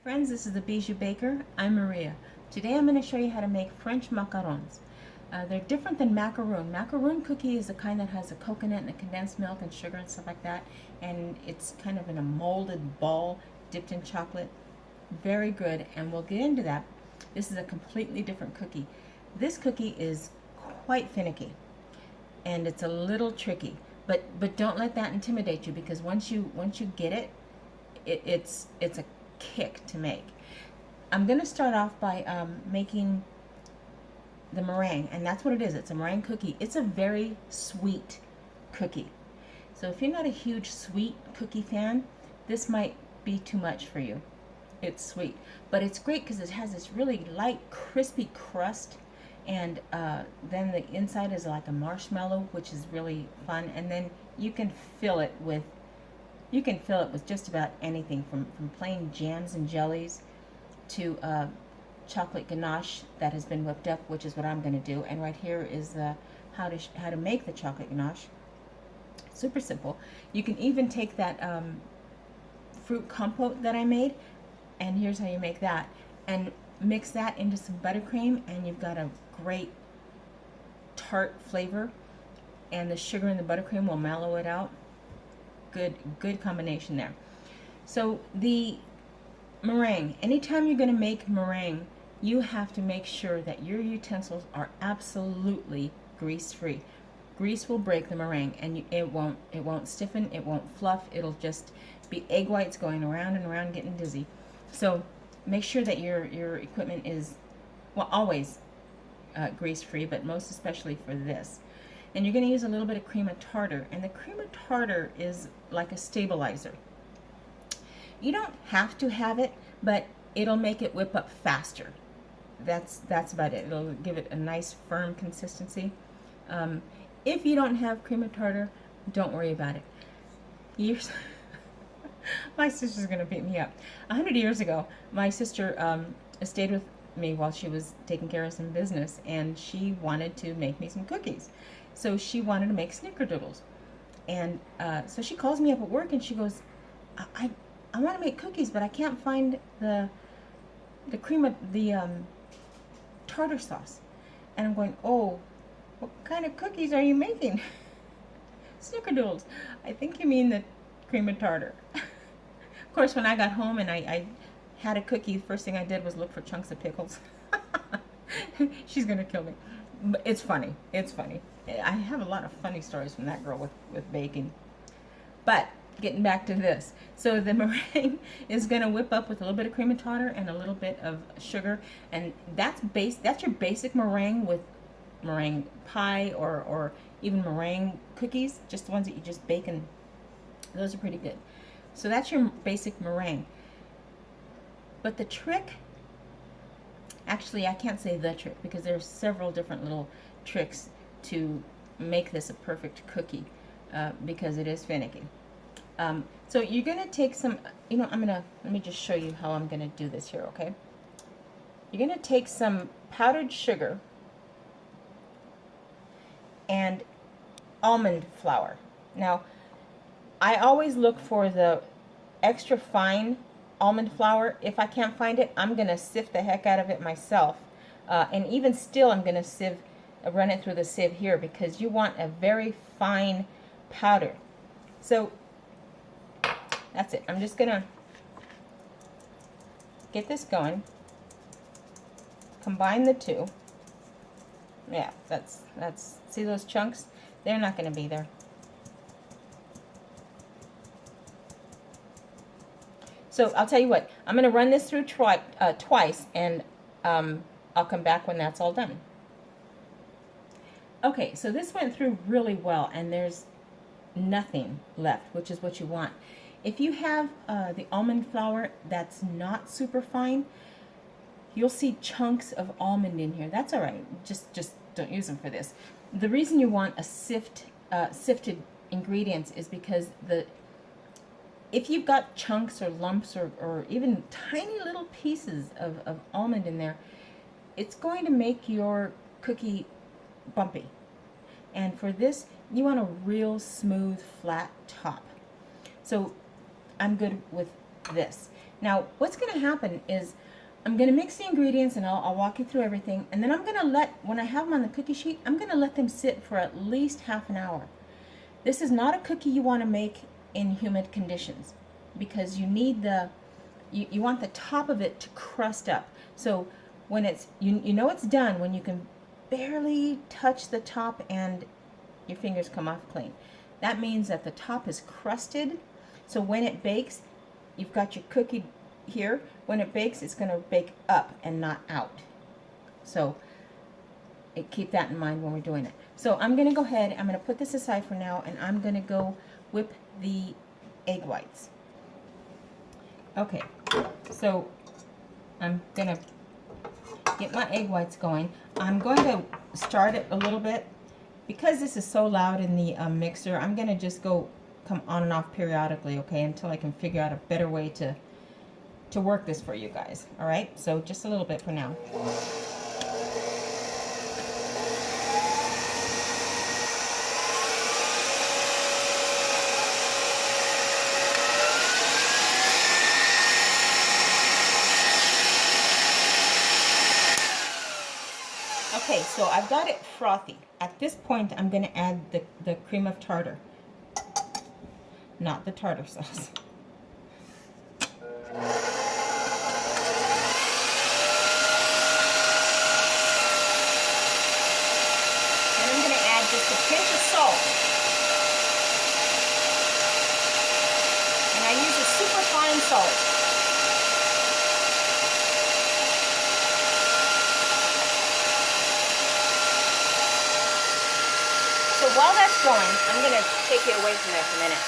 Friends, this is the Bijou Baker. I'm Maria. Today I'm going to show you how to make French macarons. They're different than macaroon. Macaroon cookie is the kind that has a coconut and a condensed milk and sugar and stuff like that, and it's kind of in a molded ball dipped in chocolate. Very good, and we'll get into that. This is a completely different cookie. This cookie is quite finicky, and it's a little tricky, but don't let that intimidate you, because once you get it, it's a kick to make. I'm going to start off by making the meringue, and that's what it is. It's a meringue cookie. It's a very sweet cookie. So if you're not a huge sweet cookie fan, this might be too much for you. It's sweet, but it's great because it has this really light, crispy crust, and then the inside is like a marshmallow, which is really fun. And then you can fill it with just about anything, from plain jams and jellies to chocolate ganache that has been whipped up, which is what I'm going to do. And right here is how to make the chocolate ganache. Super simple. You can even take that fruit compote that I made, and here's how you make that, and mix that into some buttercream, and you've got a great tart flavor, and the sugar in the buttercream will mellow it out. Good combination there. So the meringue, anytime you're going to make meringue, you have to make sure that your utensils are absolutely grease free. Grease will break the meringue, and it won't stiffen, it won't fluff, it'll just be egg whites going around and around getting dizzy. So make sure that your equipment is, well, always grease free, but most especially for this. And you're going to use a little bit of cream of tartar, and the cream of tartar is like a stabilizer. You don't have to have it, but it'll make it whip up faster. That's about it. It'll give it a nice firm consistency. If you don't have cream of tartar, don't worry about it. My sister's going to beat me up. 100 years ago, my sister stayed with me while she was taking care of some business, and she wanted to make me some cookies. So she wanted to make snickerdoodles, and so she calls me up at work, and she goes, I want to make cookies, but I can't find the cream of the tartar sauce. And I'm going, oh, what kind of cookies are you making? Snickerdoodles. I think you mean the cream of tartar. Of course, when I got home and I had a cookie, the first thing I did was look for chunks of pickles. She's gonna kill me. But it's funny. It's funny. I have a lot of funny stories from that girl with baking. But getting back to this, so the meringue is going to whip up with a little bit of cream of tartar and a little bit of sugar, and that's your basic meringue with meringue pie or even meringue cookies, just the ones that you just bake, and those are pretty good. So that's your basic meringue. But the trick, actually I can't say the trick, because there's several different little tricks to make this a perfect cookie, because it is finicky. So you're going to take some, let me just show you how I'm going to do this here, okay? You're going to take some powdered sugar and almond flour. Now, I always look for the extra fine almond flour. If I can't find it, I'm going to sift the heck out of it myself. And even still, I'm going to run it through the sieve here, because you want a very fine powder. So that's it. I'm just going to get this going. Combine the two. Yeah, that's see those chunks? They're not going to be there. So I'll tell you what, I'm going to run this through twice, and I'll come back when that's all done. Okay, so this went through really well, and there's nothing left, which is what you want. If you have the almond flour that's not super fine, you'll see chunks of almond in here. That's all right. Just don't use them for this. The reason you want a sifted ingredients is because if you've got chunks or lumps or even tiny little pieces of almond in there, it's going to make your cookie bumpy. And for this, you want a real smooth, flat top. So I'm good with this. Now, what's going to happen is I'm going to mix the ingredients, and I'll walk you through everything. And then I'm going to when I have them on the cookie sheet, I'm going to let them sit for at least half an hour. This is not a cookie you want to make in humid conditions, because you need you want the top of it to crust up. So when it's, you know it's done when you can barely touch the top and your fingers come off clean. That means that the top is crusted. So when it bakes, you've got your cookie here. When it bakes, it's going to bake up and not out. So keep that in mind when we're doing it. So I'm going to go ahead, I'm going to put this aside for now, and I'm going to go whip the egg whites. Okay, so I'm going to get my egg whites going. I'm going to start it a little bit. Because this is so loud in the mixer, I'm going to just come on and off periodically, okay, until I can figure out a better way to work this for you guys. All right, so just a little bit for now. Okay, so I've got it frothy. At this point, I'm going to add the cream of tartar, not the tartar sauce. And I'm going to add just a pinch of salt. And I use a super fine salt. So while that's going, I'm going to take you away from there for a minute.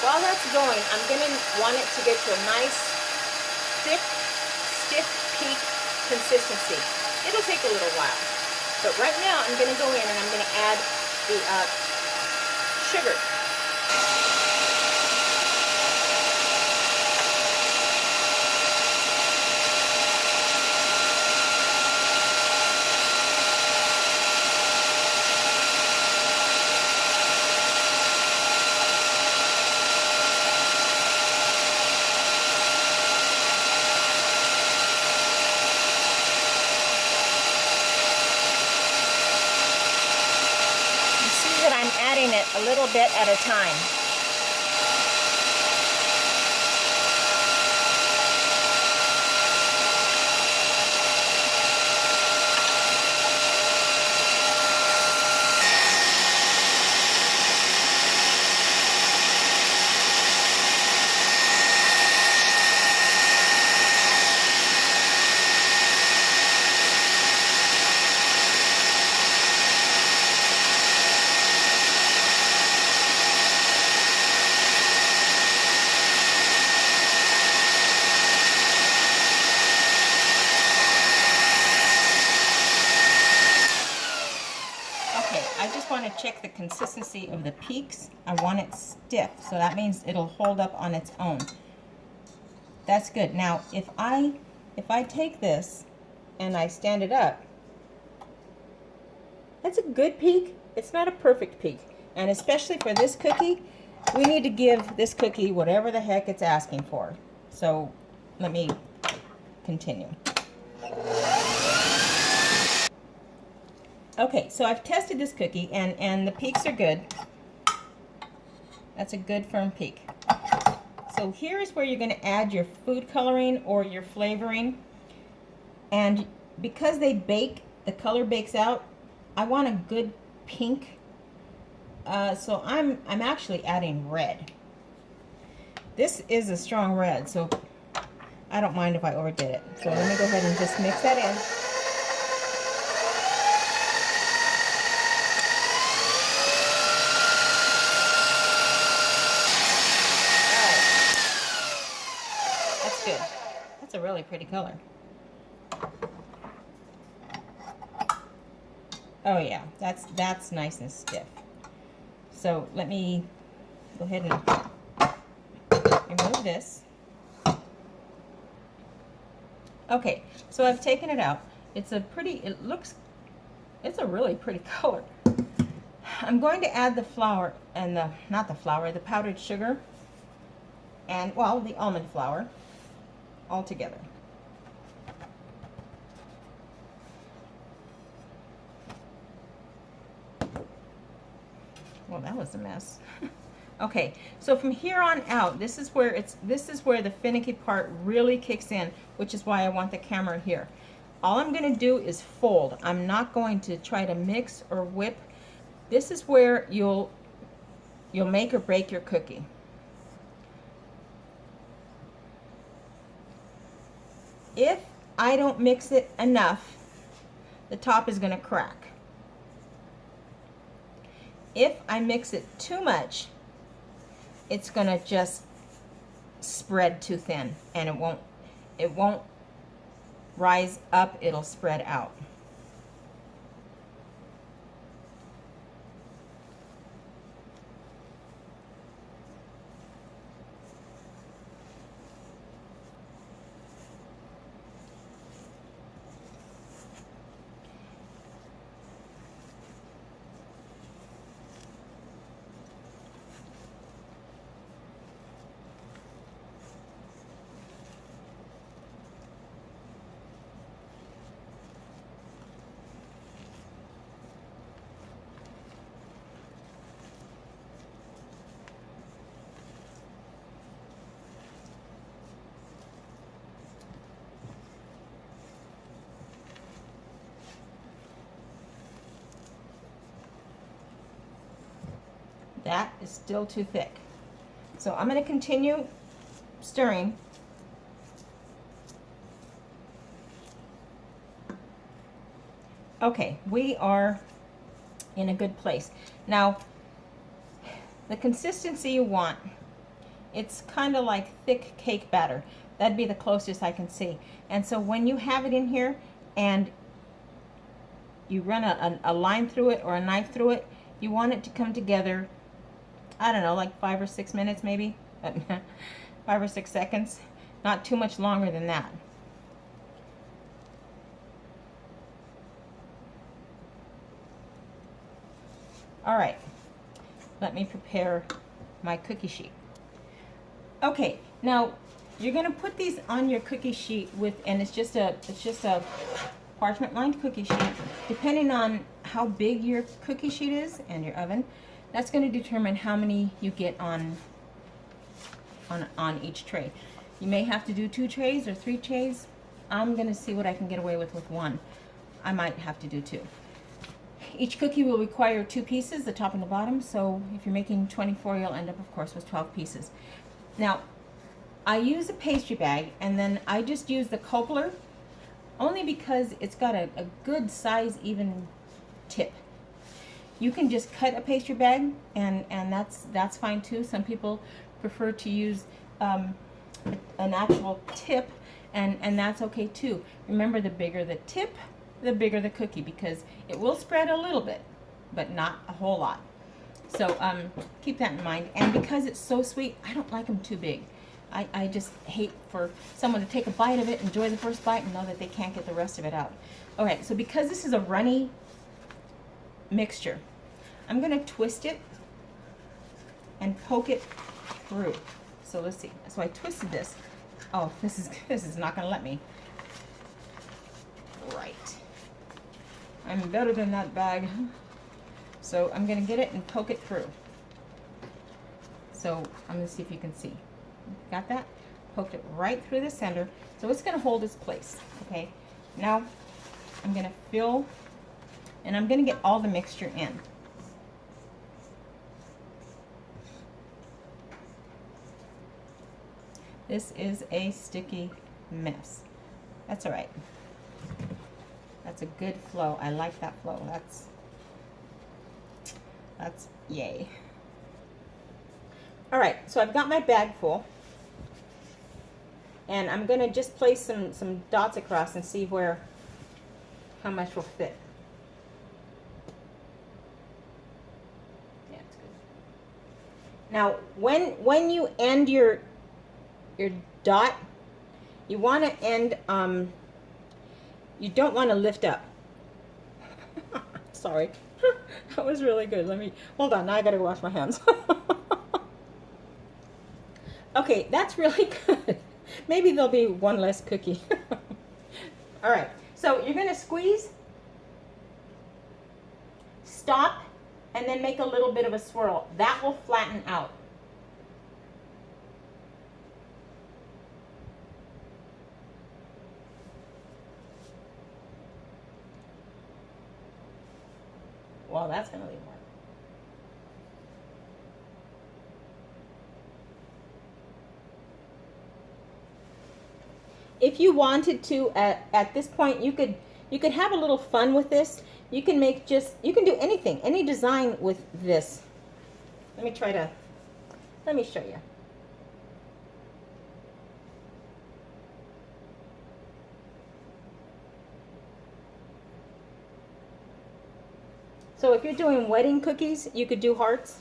While that's going, I'm going to want it to get to a nice, thick, stiff peak consistency. It'll take a little while. But right now, I'm going to go in and I'm going to add the sugar. Adding it a little bit at a time. I just want to check the consistency of the peaks. I want it stiff, so that means it'll hold up on its own. That's good. Now, if I take this and I stand it up, that's a good peak. It's not a perfect peak. And especially for this cookie, we need to give this cookie whatever the heck it's asking for. So let me continue. Okay, so I've tested this cookie, and the peaks are good. That's a good firm peak. So here is where you're going to add your food coloring or your flavoring. And because they bake, the color bakes out, I want a good pink. So I'm actually adding red. This is a strong red, so I don't mind if I overdid it. So let me go ahead and just mix that in. Good. That's a really pretty color. Oh yeah, that's nice and stiff. So let me go ahead and remove this. Okay, so I've taken it out. It's a really pretty color. I'm going to add the flour and the powdered sugar, and well, the almond flour. all together. Well, that was a mess. Okay, so from here on out, this is where the finicky part really kicks in, which is why I want the camera here. All I'm going to do is fold. I'm not going to try to mix or whip. This is where you'll make or break your cookie. If I don't mix it enough, the top is going to crack. If I mix it too much, it's going to just spread too thin, and it won't rise up, it'll spread out. That is still too thick. So I'm going to continue stirring. Okay, we are in a good place. Now, the consistency you want, it's kind of like thick cake batter. That'd be the closest I can see. And so when you have it in here and you run a line through it or a knife through it, you want it to come together, I don't know, like 5 or 6 minutes maybe, 5 or 6 seconds, not too much longer than that. All right, let me prepare my cookie sheet. Okay, now you're gonna put these on your cookie sheet and it's just a parchment lined cookie sheet. Depending on how big your cookie sheet is and your oven, that's going to determine how many you get on each tray. You may have to do 2 trays or 3 trays. I'm going to see what I can get away with 1. I might have to do 2. Each cookie will require 2 pieces, the top and the bottom, so if you're making 24, you'll end up, of course, with 12 pieces. Now, I use a pastry bag, and then I just use the cobbler, only because it's got a good size, even tip. You can just cut a pastry bag, and that's fine too. Some people prefer to use an actual tip, and that's okay too. Remember, the bigger the tip, the bigger the cookie, because it will spread a little bit, but not a whole lot. So keep that in mind. And because it's so sweet, I don't like them too big. I just hate for someone to take a bite of it, enjoy the first bite, and know that they can't get the rest of it out. Okay, so because this is a runny mixture, I'm going to twist it and poke it through. So let's see. So I twisted this. Oh, this is not going to let me. Right. I'm better than that bag. So I'm going to get it and poke it through. So I'm going to see if you can see. Got that? Poked it right through the center. So it's going to hold its place. Okay. Now I'm going to fill, and I'm going to get all the mixture in. This is a sticky mess. That's all right. That's a good flow. I like that flow. That's yay. All right, so I've got my bag full, and I'm gonna just place some dots across and see how much will fit. Yeah, it's good. Now, when you end your dot, you want to end, you don't want to lift up. Sorry. That was really good. Hold on, now I gotta wash my hands. Okay, that's really good. Maybe there'll be one less cookie. All right, so you're gonna squeeze, stop, and then make a little bit of a swirl. That will flatten out. Well, that's gonna leave more. If you wanted to, at this point, you could have a little fun with this. You can make you can do anything, any design with this. Let me show you. So if you're doing wedding cookies, you could do hearts.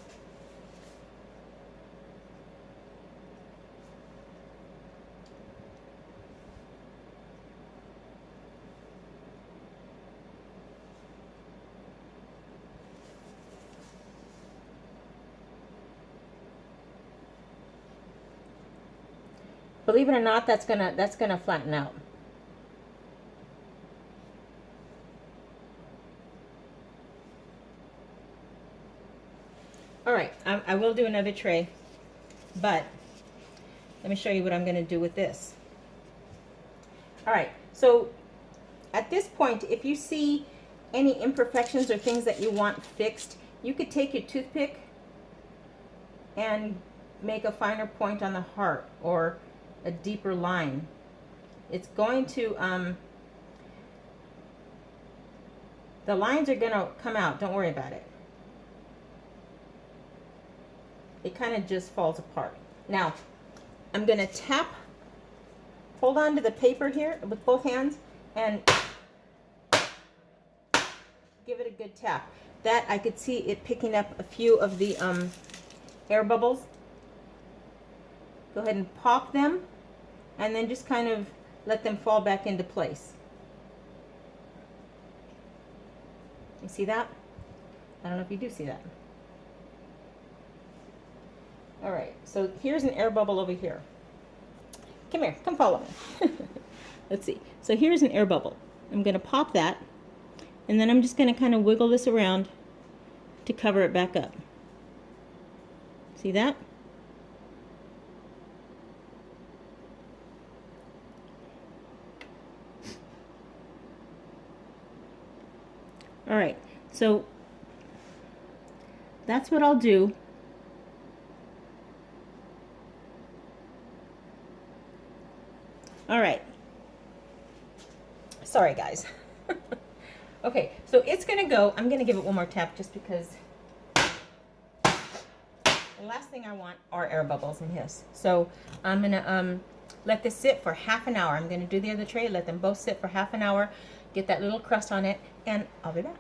Believe it or not, that's gonna flatten out. All right, I will do another tray, but let me show you what I'm gonna do with this. All right, so at this point, if you see any imperfections or things that you want fixed, you could take your toothpick and make a finer point on the heart or a deeper line. It's going to, the lines are gonna come out, don't worry about it. It kind of just falls apart. Now, I'm gonna hold on to the paper here with both hands and give it a good tap. That I could see it picking up a few of the air bubbles. Go ahead and pop them and then just kind of let them fall back into place. You see that? I don't know if you do see that. All right, so here's an air bubble over here. Come here, come follow me. Let's see. So here's an air bubble. I'm gonna pop that, and then I'm just gonna kind of wiggle this around to cover it back up. See that? All right, so that's what I'll do. All right. Sorry, guys. Okay, so it's gonna go. I'm gonna give it one more tap just because the last thing I want are air bubbles and hiss. So I'm gonna let this sit for half an hour. I'm gonna do the other tray, let them both sit for half an hour, get that little crust on it, and I'll be back.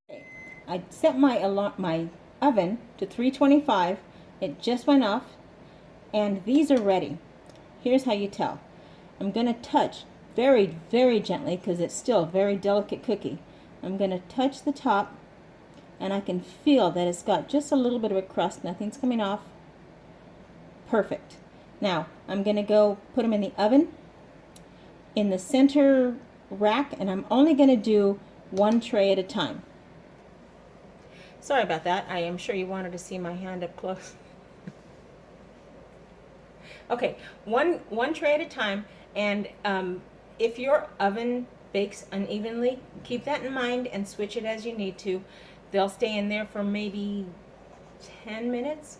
Okay. I set my oven to 325. It just went off, and these are ready. Here's how you tell. I'm going to touch very, very gently because it's still a very delicate cookie. I'm going to touch the top, and I can feel that it's got just a little bit of a crust. Nothing's coming off. Perfect. Now, I'm going to go put them in the oven in the center rack, and I'm only going to do one tray at a time. Sorry about that. I am sure you wanted to see my hand up close. Okay, one tray at a time, and if your oven bakes unevenly, keep that in mind and switch it as you need to. They'll stay in there for maybe 10 minutes.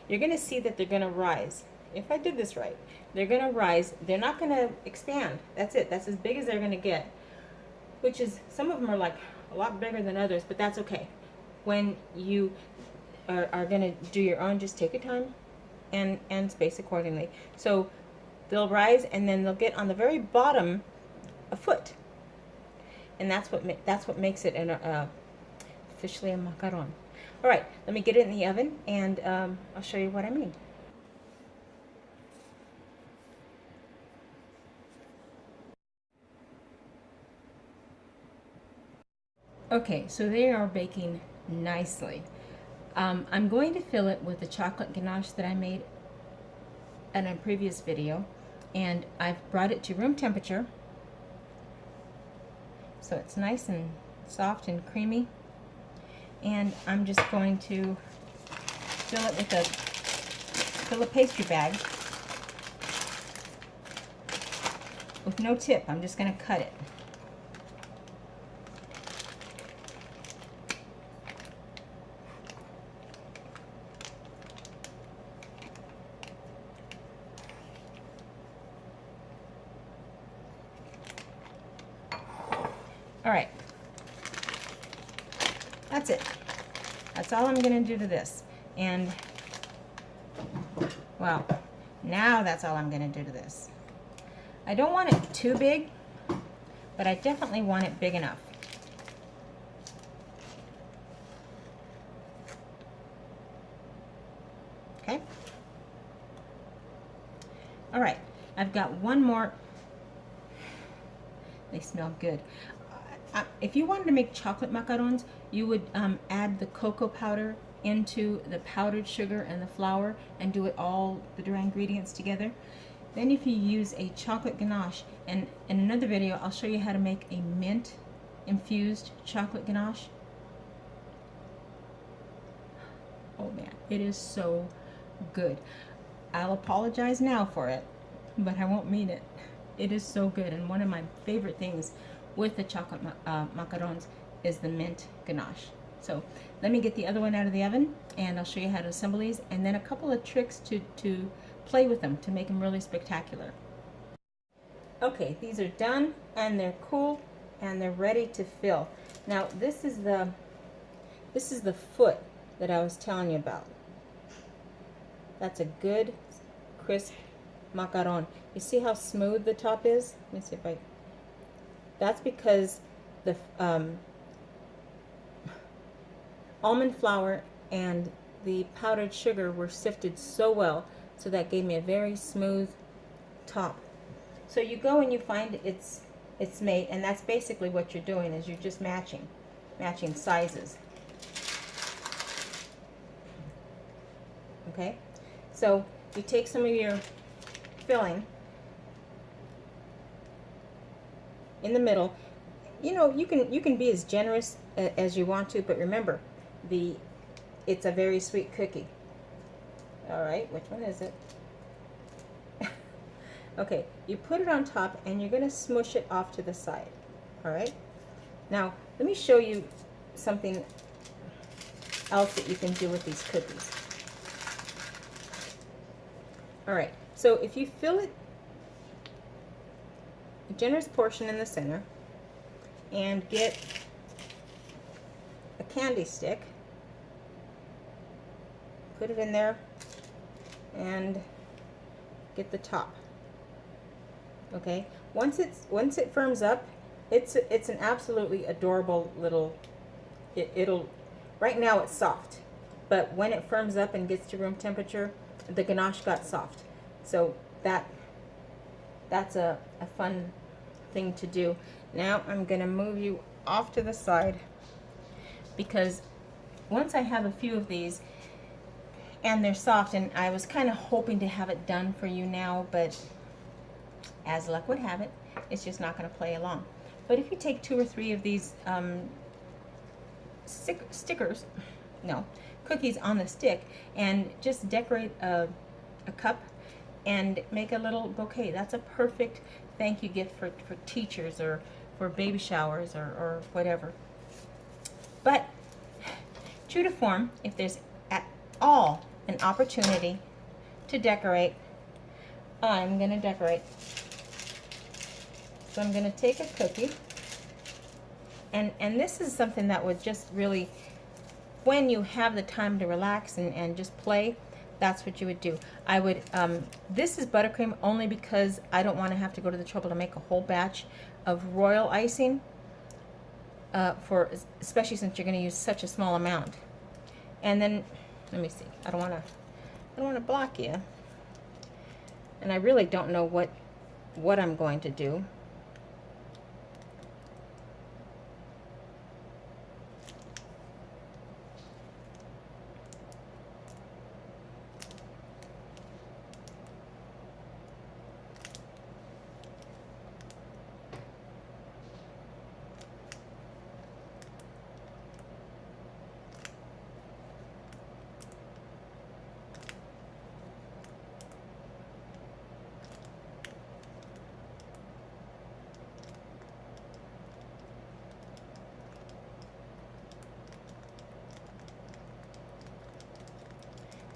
You're going to see that they're going to rise. If I did this right, they're going to rise. They're not going to expand. That's it. That's as big as they're going to get, which is, some of them are like a lot bigger than others, but that's okay. When you are going to do your own, just take your time and space accordingly. So they'll rise, and then they'll get on the very bottom a foot, and that's what makes it officially a macaron. All right, let me get it in the oven, and I'll show you what I mean. Okay, so they are baking nicely. I'm going to fill it with the chocolate ganache that I made in a previous video, and I've brought it to room temperature, so it's nice and soft and creamy. And I'm just going to fill it with a pastry bag with no tip. I'm just going to cut it. All right, that's it. That's all I'm going to do to this. And, well, now that's all I'm going to do to this. I don't want it too big, but I definitely want it big enough. Okay? All right, I've got one more. They smell good. If you wanted to make chocolate macarons, you would add the cocoa powder into the powdered sugar and the flour and do it all, the dry ingredients together. Then if you use a chocolate ganache, and in another video I'll show you how to make a mint infused chocolate ganache. Oh man, it is so good. I'll apologize now for it, but I won't mean it. It is so good, and one of my favorite things with the chocolate macarons is the mint ganache. So let me get the other one out of the oven, and I'll show you how to assemble these, and then a couple of tricks to play with them to make them really spectacular. Okay, these are done, and they're cool, and they're ready to fill. Now this is the foot that I was telling you about. That's a good crisp macaron. You see how smooth the top is? Let me see if I... That's because the almond flour and the powdered sugar were sifted so well, so that gave me a very smooth top. So you go and you find it's made, and that's basically what you're doing, is you're just matching sizes. Okay, so you take some of your filling in the middle. You know, you can be as generous as you want to, but remember, it's a very sweet cookie. All right, which one is it? Okay, you put it on top, and you're going to smush it off to the side. All right, now let me show you something else that you can do with these cookies. All right, so if you fill it a generous portion in the center and get a candy stick, put it in there, and get the top. Okay, once it firms up, it's an absolutely adorable little. It'll right now it's soft, but when it firms up and gets to room temperature, the ganache got soft. So that's a fun thing to do. Now I'm gonna move you off to the side, because once I have a few of these and they're soft, and I was kind of hoping to have it done for you now, but as luck would have it, it's just not going to play along. But if you take 2 or 3 of these cookies on the stick, and just decorate a cup and make a little bouquet, that's a perfect thank you gift for teachers or for baby showers or whatever. But true to form, if there's at all an opportunity to decorate, I'm going to decorate. So I'm going to take a cookie, and this is something that would just really, when you have the time to relax and just play, that's what you would do. I would, this is buttercream only because I don't want to have to go to the trouble to make a whole batch of royal icing, especially since you're going to use such a small amount. And then, let me see, I don't want to block you, and I really don't know what I'm going to do.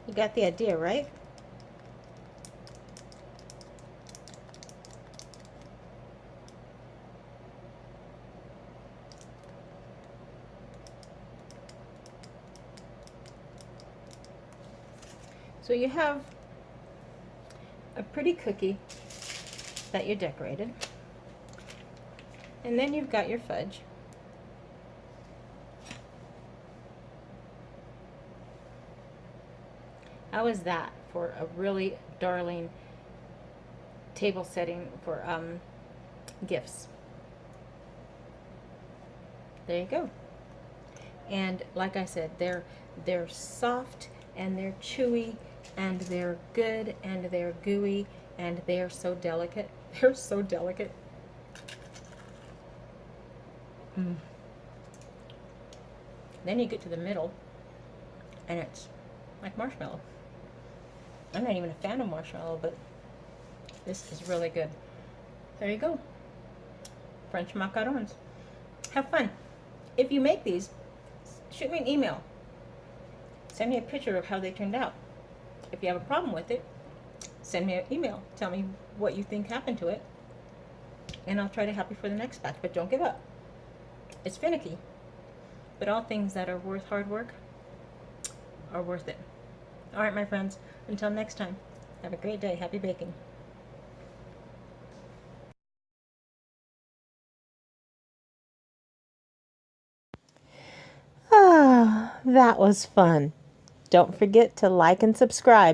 You got the idea, right? So you have a pretty cookie that you decorated. And then you've got your fudge. How is that for a really darling table setting for gifts? There you go. And like I said, they're soft and they're chewy and they're good and they're gooey and they're so delicate. They're so delicate. Mm. Then you get to the middle and it's like marshmallow. I'm not even a fan of marshmallow, but this is really good. There you go. French macarons. Have fun. If you make these, shoot me an email. Send me a picture of how they turned out. If you have a problem with it, send me an email. Tell me what you think happened to it. And I'll try to help you for the next batch. But don't give up. It's finicky. But all things that are worth hard work are worth it. All right, my friends. Until next time. Have a great day. Happy baking. Ah, that was fun. Don't forget to like and subscribe.